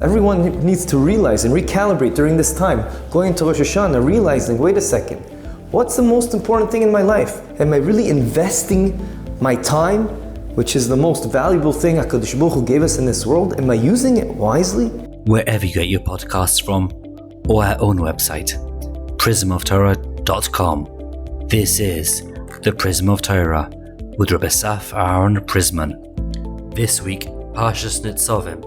Everyone needs to realize and recalibrate during this time, going into Rosh Hashanah, realizing, wait a second, what's the most important thing in my life? Am I really investing my time, which is the most valuable thing HaKadosh Baruch Hu gave us in this world? Am I using it wisely? Wherever you get your podcasts from, or our own website, prismoftorah.com. This is the Prism of Torah with Rabbi Saf Aaron Prisman. This week, Parshas Nitzavim.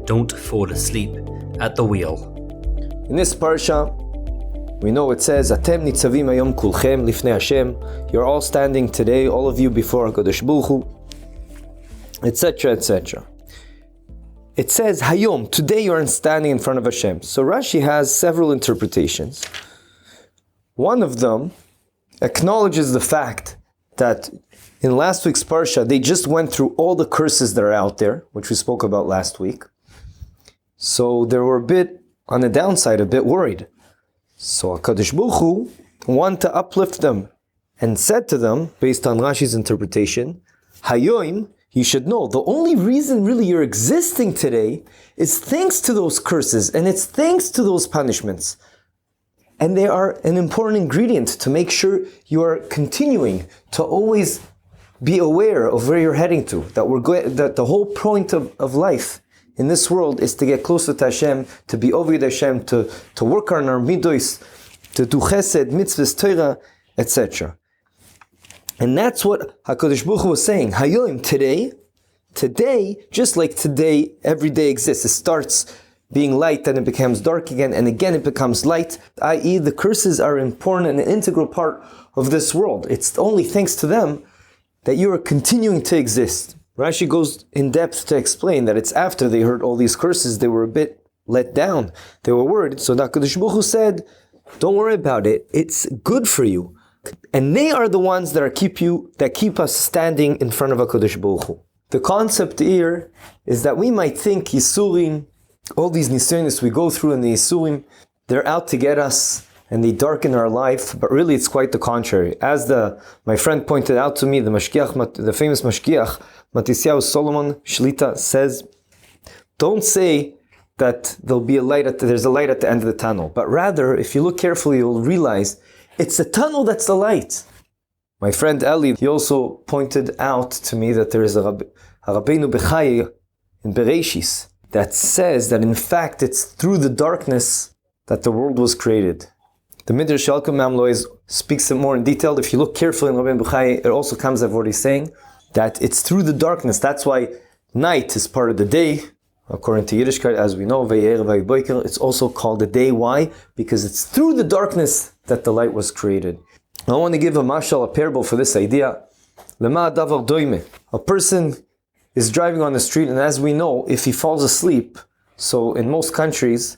Don't fall asleep at the wheel. In this parsha, we know it says, Atem Nitzavim Hayom Kulchem Lifnei Hashem. You're all standing today, all of you before HaKadosh Baruch Hu, etc., etc. It says, Hayom, today you're standing in front of Hashem. So Rashi has several interpretations. One of them acknowledges the fact that in last week's parsha, they just went through all the curses that are out there, which we spoke about last week. So they were a bit, on the downside, a bit worried. So HaKadosh Baruch Hu wanted to uplift them and said to them, based on Rashi's interpretation, Hayoim, you should know, the only reason really you're existing today is thanks to those curses, and it's thanks to those punishments. And they are an important ingredient to make sure you are continuing to always be aware of where you're heading to. That the whole point of life in this world is to get closer to Hashem, to be over Hashem, to work on our midos, to do chesed, mitzvahs, Torah, etc. And that's what HaKadosh Baruch Hu was saying. Hayoim, today, just like today, every day exists. It starts being light, then it becomes dark again, and again it becomes light, i.e. the curses are important and an integral part of this world. It's only thanks to them that you are continuing to exist. Rashi goes in depth to explain that it's after they heard all these curses, they were a bit let down. They were worried. So HaKadosh Baruch Hu said, don't worry about it. It's good for you. And they are the ones that keep us standing in front of HaKadosh Baruch Hu. The concept here is that we might think Yisurim, all these Nisionis we go through in the Yisurim, they're out to get us and they darken our life, but really it's quite the contrary. As my friend pointed out to me, the famous Mashgiach, Matisyahu Solomon Shlita says, don't say that there's a light at the end of the tunnel, but rather, if you look carefully, you'll realize it's the tunnel that's the light. My friend Eli, he also pointed out to me that there is a Rabbeinu Bechai in Bereshis that says that in fact it's through the darkness that the world was created. The Midrash Shalkom Mamlois speaks it more in detail. If you look carefully in Rabbeinu Bechai, it also comes out what he's saying, that it's through the darkness. That's why night is part of the day. According to Yiddishkeit, as we know, it's also called the day. Why? Because it's through the darkness that the light was created. I want to give a mashal, a parable for this idea. A person is driving on the street, and as we know, if he falls asleep, so in most countries,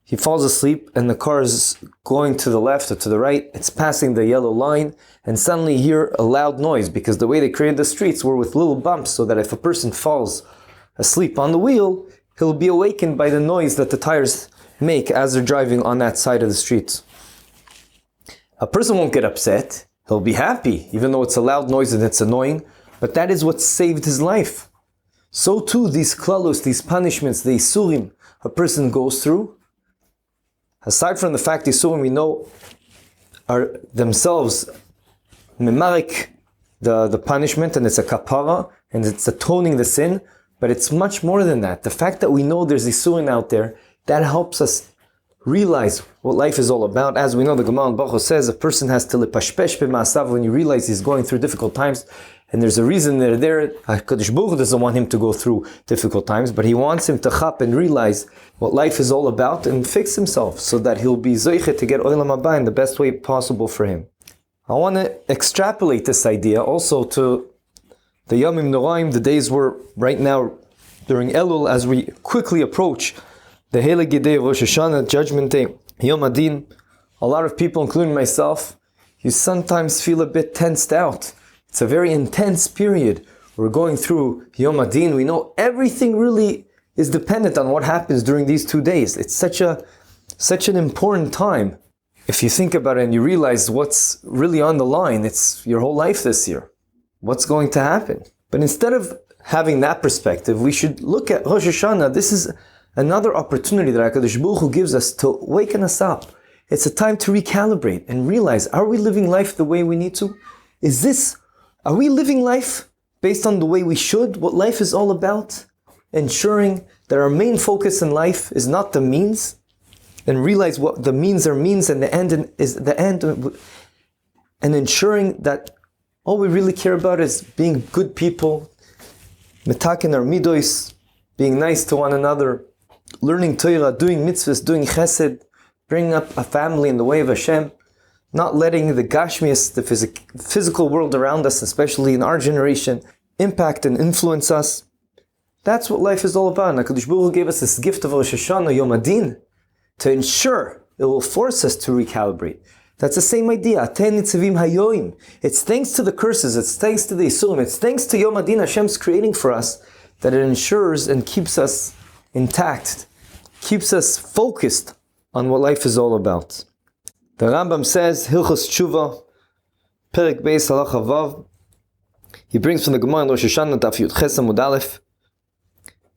he falls asleep and the car is going to the left or to the right, it's passing the yellow line, and suddenly you hear a loud noise, because the way they created the streets were with little bumps, so that if a person falls asleep on the wheel, he'll be awakened by the noise that the tires make as they're driving on that side of the street. A person won't get upset, he'll be happy, even though it's a loud noise and it's annoying, but that is what saved his life. So too, these klalos, these punishments, the isurim a person goes through, aside from the fact Yisurim we know are themselves memarek the punishment, and it's a kapara, and it's atoning the sin, but it's much more than that. The fact that we know there's Yisurim out there, that helps us realize what life is all about. As we know, the Gemara in Bachos says, a person has to lepashpesh b'ma'asav when you realize he's going through difficult times, and there's a reason they're there. HaKadosh Baruch Hu doesn't want him to go through difficult times, but he wants him to chap and realize what life is all about and fix himself so that he'll be zoichet to get olam haba in the best way possible for him. I want to extrapolate this idea also to the Yomim Noraim, the days we're right now during Elul, as we quickly approach the Heilige Day of Rosh Hashanah, Judgment Day, Yom Adin. A lot of people, including myself, you sometimes feel a bit tensed out. It's a very intense period. We're going through Yom Adin. We know everything really is dependent on what happens during these 2 days. It's such an important time. If you think about it and you realize what's really on the line, it's your whole life this year. What's going to happen? But instead of having that perspective, we should look at Rosh Hashanah. This is another opportunity that HaKadosh Baruch Hu gives us to waken us up. It's a time to recalibrate and realize, are we living life the way we need to? Are we living life based on the way we should? What life is all about? Ensuring that our main focus in life is not the means, and realize what the means are means and the end is the end, and ensuring that all we really care about is being good people, metaken our midos, being nice to one another, learning Torah, doing mitzvahs, doing chesed, bringing up a family in the way of Hashem, not letting the gashmias, the physical world around us, especially in our generation, impact and influence us. That's what life is all about. And HaKadosh Baruch Hu gave us this gift of Rosh Hashanah, Yom Adin, to ensure it will force us to recalibrate. That's the same idea. Aten Nitzavim Hayoim. It's thanks to the curses, it's thanks to the Isurim, it's thanks to Yom Adin Hashem's creating for us that it ensures and keeps us intact, keeps us focused on what life is all about. The Rambam says, Hilchos Tshuva, Perek Beis Halacha Vav. He brings from the Gemara in Rosh Hashanah, Daf Yud Ches Amud Aleph,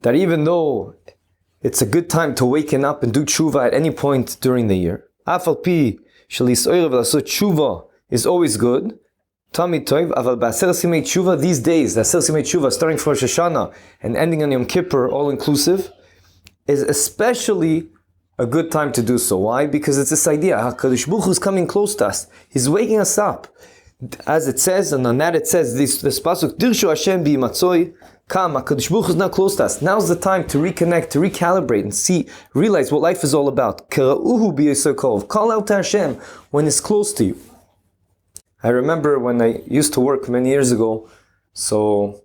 that even though it's a good time to waken up and do tshuva at any point during the year, Afal Pi Shalis Oirev Lasot Tshuva is always good. Tamid Toiv, Aval Ba'aser Simei Tshuva, these days, the Aser Simei Tshuva, starting from Rosh Hashanah and ending on Yom Kippur, all inclusive, is especially a good time to do so. Why? Because it's this idea, HaKadosh Baruch Hu is coming close to us. He's waking us up. As it says, and on that it says, this pasuk, Dirshu Hashem bi'matzoi, come, HaKadosh Baruch Hu is now close to us. Now's the time to reconnect, to recalibrate, and realize what life is all about. Kera'uhu b'yisakov, call out to Hashem when it's close to you. I remember when I used to work many years ago, so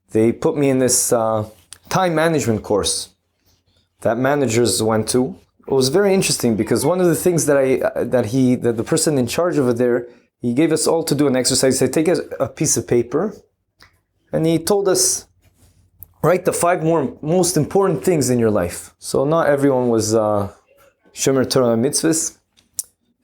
they put me in this time management course that managers went to. It was very interesting because one of the things that the person in charge over there, he gave us all to do an exercise. He said, take a piece of paper, and he told us, write the 5 most important things in your life. So not everyone was Shomer Torah mitzvahs.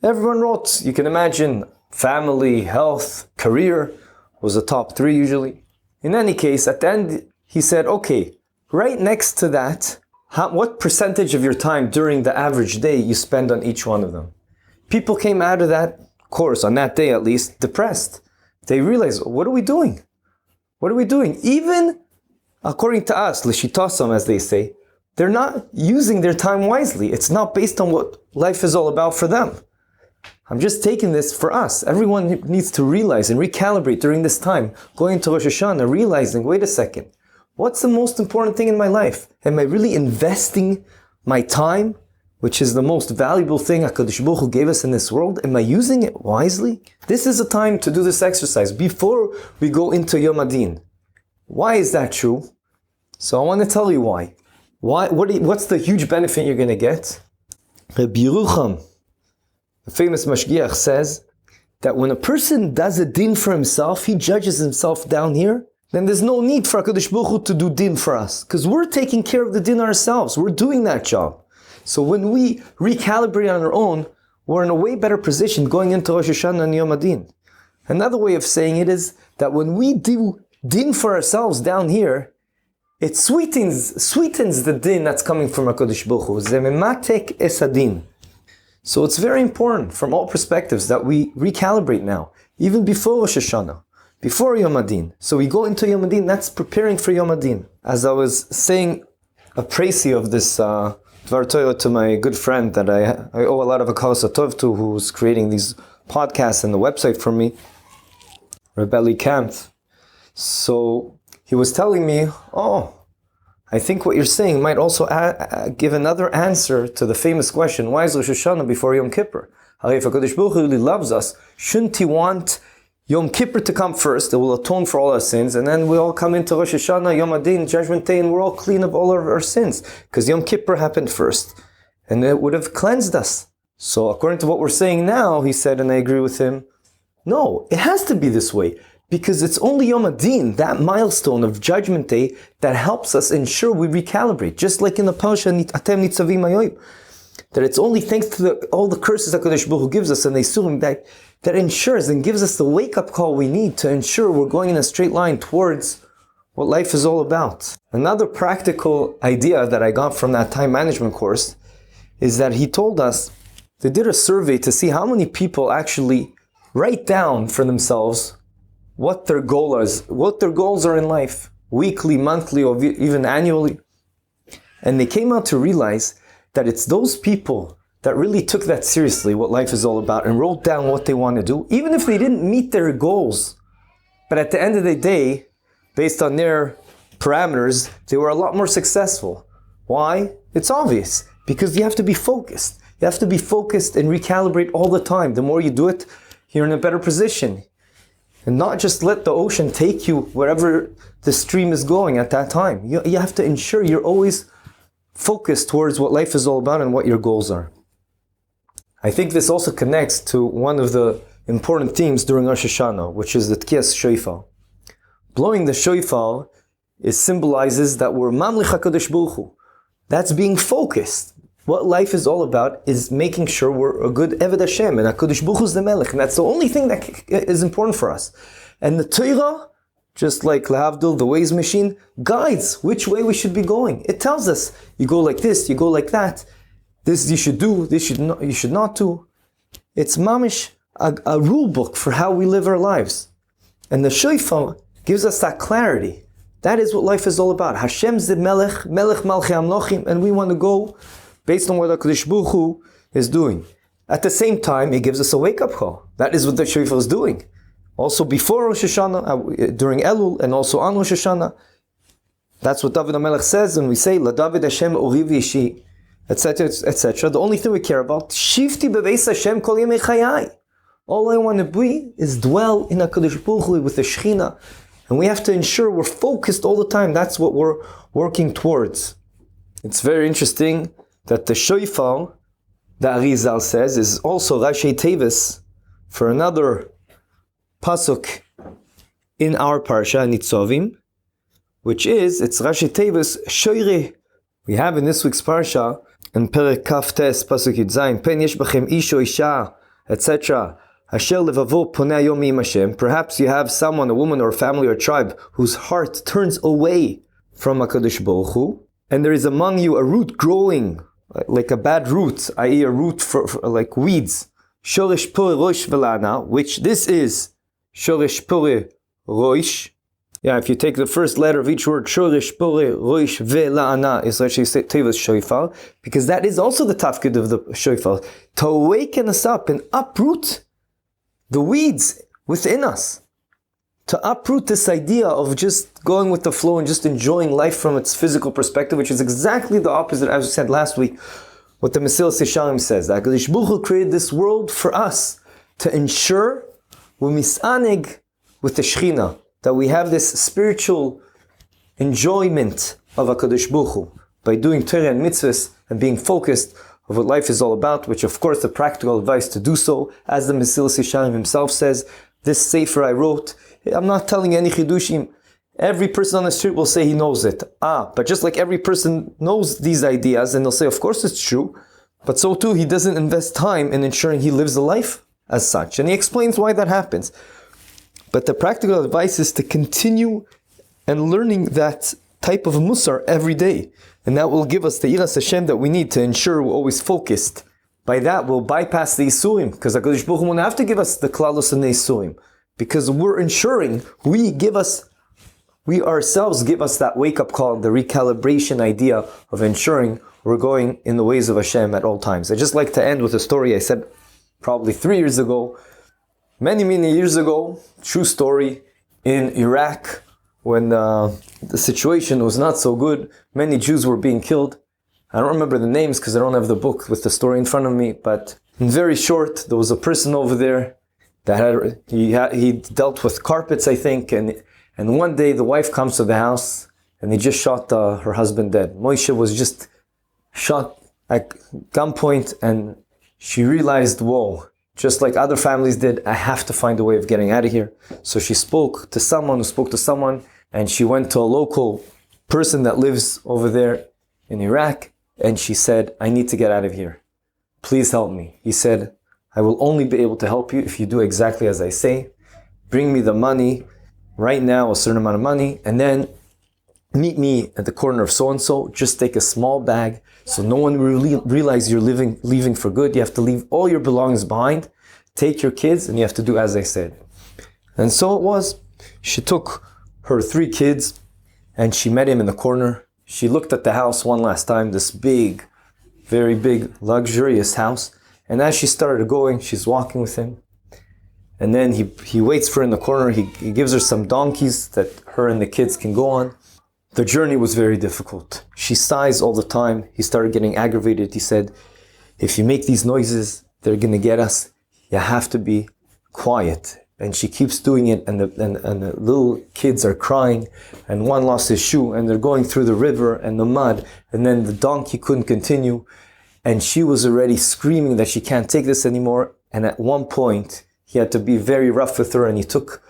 Everyone wrote, you can imagine, family, health, career was the top 3 usually. In any case, at the end, he said, okay, right next to that, what percentage of your time during the average day you spend on each one of them? People came out of that course, on that day at least, depressed. They realized, what are we doing? What are we doing? Even according to us, l'shitasam, as they say, they're not using their time wisely. It's not based on what life is all about for them. I'm just taking this for us. Everyone needs to realize and recalibrate during this time, going into Rosh Hashanah, realizing, wait a second, what's the most important thing in my life? Am I really investing my time, which is the most valuable thing HaKadosh Baruch Hu gave us in this world? Am I using it wisely? This is a time to do this exercise before we go into Yom Adin. Why is that true? So I want to tell you why. What's the huge benefit you're going to get? Rabbi Yerucham, the famous Mashgiach, says that when a person does a din for himself, he judges himself down here, then there's no need for HaKadosh Baruch Hu to do din for us, because we're taking care of the din ourselves. We're doing that job. So when we recalibrate on our own, we're in a way better position going into Rosh Hashanah and Yom Adin. Another way of saying it is that when we do din for ourselves down here, it sweetens the din that's coming from HaKadosh Baruch Hu. Zemimatek esadin. So it's very important from all perspectives that we recalibrate now, even before Rosh Hashanah, before Yom Adin. So we go into Yom Adin, that's preparing for Yom Adin. As I was saying a précis of this Dvar Torah to my good friend that I owe a lot of Hakaras Tov to, who's creating these podcasts and the website for me, Rebelli Kampf. So he was telling me, I think what you're saying might also give another answer to the famous question, why is Rosh Hashanah before Yom Kippur? If HaKadosh Baruch Hu really loves us, shouldn't He want Yom Kippur to come first? It will atone for all our sins, and then we all come into Rosh Hashanah, Yom Adin, Judgment Day, and we're all clean of all of our sins. Because Yom Kippur happened first, and it would have cleansed us. So according to what we're saying now, he said, and I agree with him, no, it has to be this way. Because it's only Yom Adin, that milestone of Judgment Day, that helps us ensure we recalibrate. Just like in the Parshas Atem Nitzavim Hayoim, that it's only thanks to all the curses HaKadosh Baruch Hu gives us and the Isurim that ensures and gives us the wake-up call we need to ensure we're going in a straight line towards what life is all about. Another practical idea that I got from that time management course is that he told us, they did a survey to see how many people actually write down for themselves what their goals are in life, weekly, monthly, or even annually. And they came out to realize that it's those people that really took that seriously, what life is all about, and wrote down what they want to do, even if they didn't meet their goals. But at the end of the day, based on their parameters, they were a lot more successful. Why? It's obvious. Because you have to be focused. You have to be focused and recalibrate all the time. The more you do it, you're in a better position. And not just let the ocean take you wherever the stream is going at that time. You have to ensure you're always focused towards what life is all about and what your goals are. I think this also connects to one of the important themes during Rosh Hashanah, which is the Tkiyas Shofar. Blowing the shofar symbolizes that we're Mamlich HaKadosh Baruch Hu. That's being focused. What life is all about is making sure we're a good Eved Hashem, and HaKadosh Baruch Hu is the Melech, and that's the only thing that is important for us. And the Torah, just like Lahavdil, the Waze machine, guides which way we should be going. It tells us, you go like this, you go like that, this you should do, this you should not do. It's mamish, a rule book for how we live our lives. And the shofar gives us that clarity. That is what life is all about. Hashem's the Melech, Melech Malchei Amlochim, and we want to go based on what HaKadosh Baruch Hu is doing. At the same time, it gives us a wake-up call. That is what the shofar is doing. Also before Rosh Hashanah, during Elul, and also on Rosh Hashanah. That's what David HaMelech says when we say, La David Hashem Ori V'Yishi, etc., etc. The only thing we care about, Shivti Beveis Hashem Kol Yemei Chayai. All I want to be is dwell in HaKadosh Baruch Hu with the Shechina. And we have to ensure we're focused all the time. That's what we're working towards. It's very interesting that the shofar, the Arizal says, is also Rashi Tevis for another pasuk in our Parsha Nitzavim, which is, it's Rashi Tevis, Shoire. We have in this week's Parsha, in Perek Kaf Tes, pasuk Yudzayin, Pen yesh bachem ish o isha, etc. Asher levavo poneh hayom im Hashem. Perhaps you have someone, a woman or a family or a tribe, whose heart turns away from HaKadosh Baruch Hu, and there is among you a root growing, like a bad root, i.e. a root for like weeds. Shoresh pore rosh velana, which this is shoresh pore rosh. Yeah, if you take the first letter of each word, shoresh pore rosh velana is Rashi Tevis shofar, because that is also the tafkid of the shofar, to awaken us up and uproot the weeds within us. To uproot this idea of just going with the flow and just enjoying life from its physical perspective, which is exactly the opposite, as we said last week, what the Mesilas Yesharim says. That HaKadosh Baruch Hu created this world for us to ensure we're misaneg with the Shechina, that we have this spiritual enjoyment of HaKadosh Baruch Hu by doing Torah and mitzvahs and being focused of what life is all about, which of course the practical advice to do so, as the Mesilas Yesharim himself says, this sefer I wrote, I'm not telling any chidushim. Every person on the street will say he knows it. But just like every person knows these ideas, and they'll say, of course it's true, but so too he doesn't invest time in ensuring he lives a life as such. And he explains why that happens. But the practical advice is to continue and learning that type of musar every day. And that will give us the Yiras Hashem that we need to ensure we're always focused. By that, we'll bypass the Isurim, because HaKadosh Baruch Hu won't have to give us the Klalus and the Isurim. Because we're ensuring we ourselves give us that wake-up call, the recalibration idea of ensuring we're going in the ways of Hashem at all times. I'd just like to end with a story I said probably 3 years ago, many years ago, true story, in Iraq, when the situation was not so good. Many Jews were being killed. I don't remember the names because I don't have the book with the story in front of me, but in very short, there was a person over there that he dealt with carpets, I think, and one day the wife comes to the house and they just shot her husband dead. Moshe was just shot at gunpoint, and she realized, whoa, just like other families did, I have to find a way of getting out of here. So she spoke to someone who spoke to someone, and she went to a local person that lives over there in Iraq, and she said, I need to get out of here. Please help me. He said, I will only be able to help you if you do exactly as I say. Bring me the money right now, a certain amount of money, and then meet me at the corner of so-and-so, just take a small bag so no one will realize you're leaving for good. You have to leave all your belongings behind, take your kids, and you have to do as I said. And so it was. She took her 3 kids and she met him in the corner. She looked at the house one last time, this big, very big, luxurious house. And as she started going, she's walking with him. And then he waits for her in the corner. He gives her some donkeys that her and the kids can go on. The journey was very difficult. She sighs all the time. He started getting aggravated. He said, if you make these noises, they're going to get us. You have to be quiet. And she keeps doing it, and the little kids are crying, and one lost his shoe, and they're going through the river and the mud, and then the donkey couldn't continue, and she was already screaming that she can't take this anymore. And at one point, he had to be very rough with her, and he took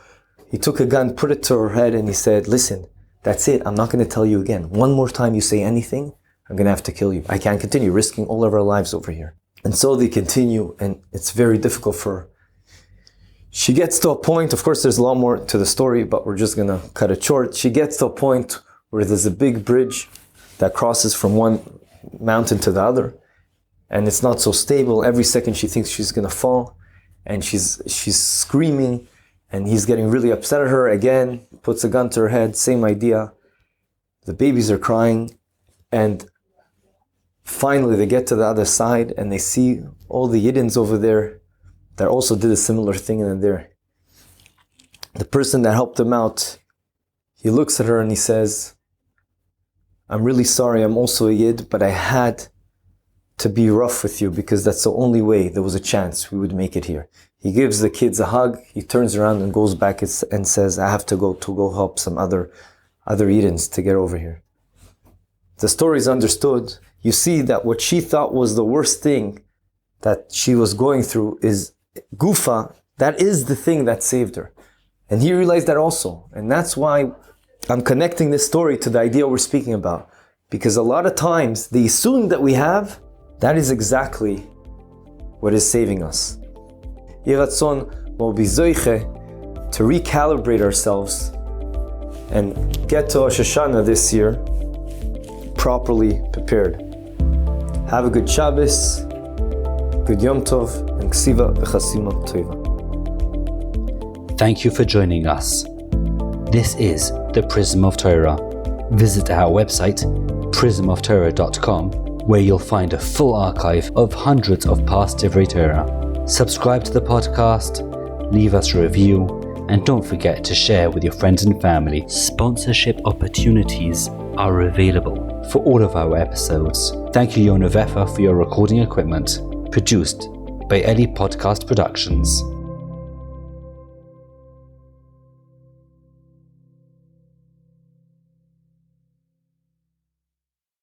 a gun, put it to her head, and he said, listen, that's it, I'm not going to tell you again. One more time you say anything, I'm going to have to kill you. I can't continue risking all of our lives over here. And so they continue, and it's very difficult for her. She gets to a point, of course there's a lot more to the story, but we're just going to cut it short. She gets to a point where there's a big bridge that crosses from one mountain to the other, and it's not so stable. Every second she thinks she's going to fall, and she's screaming, and he's getting really upset at her again, puts a gun to her head, same idea. The babies are crying, and finally they get to the other side, and they see all the Yiddims over there that also did a similar thing in there. The person that helped him out, he looks at her and he says, I'm really sorry, I'm also a Yid, but I had to be rough with you because that's the only way there was a chance we would make it here. He gives the kids a hug, he turns around and goes back and says, I have to go help some other Yiddims to get over here. The story is understood. You see that what she thought was the worst thing that she was going through is Gufa, that is the thing that saved her. And he realized that also. And that's why I'm connecting this story to the idea we're speaking about. Because a lot of times, the Yisurim that we have, that is exactly what is saving us. Yiratzon will be zoiche to recalibrate ourselves and get to Rosh Hashanah this year properly prepared. Have a good Shabbos, good Yom Tov, and Ksiva v'chasima tova. Thank you for joining us. This is the Prism of Torah. Visit our website, prismoftorah.com, where you'll find a full archive of hundreds of past Divrei Torah. Subscribe to the podcast, leave us a review, and don't forget to share with your friends and family. Sponsorship opportunities are available for all of our episodes. Thank you, Yona Vefa, for your recording equipment. Produced by Eli Podcast Productions.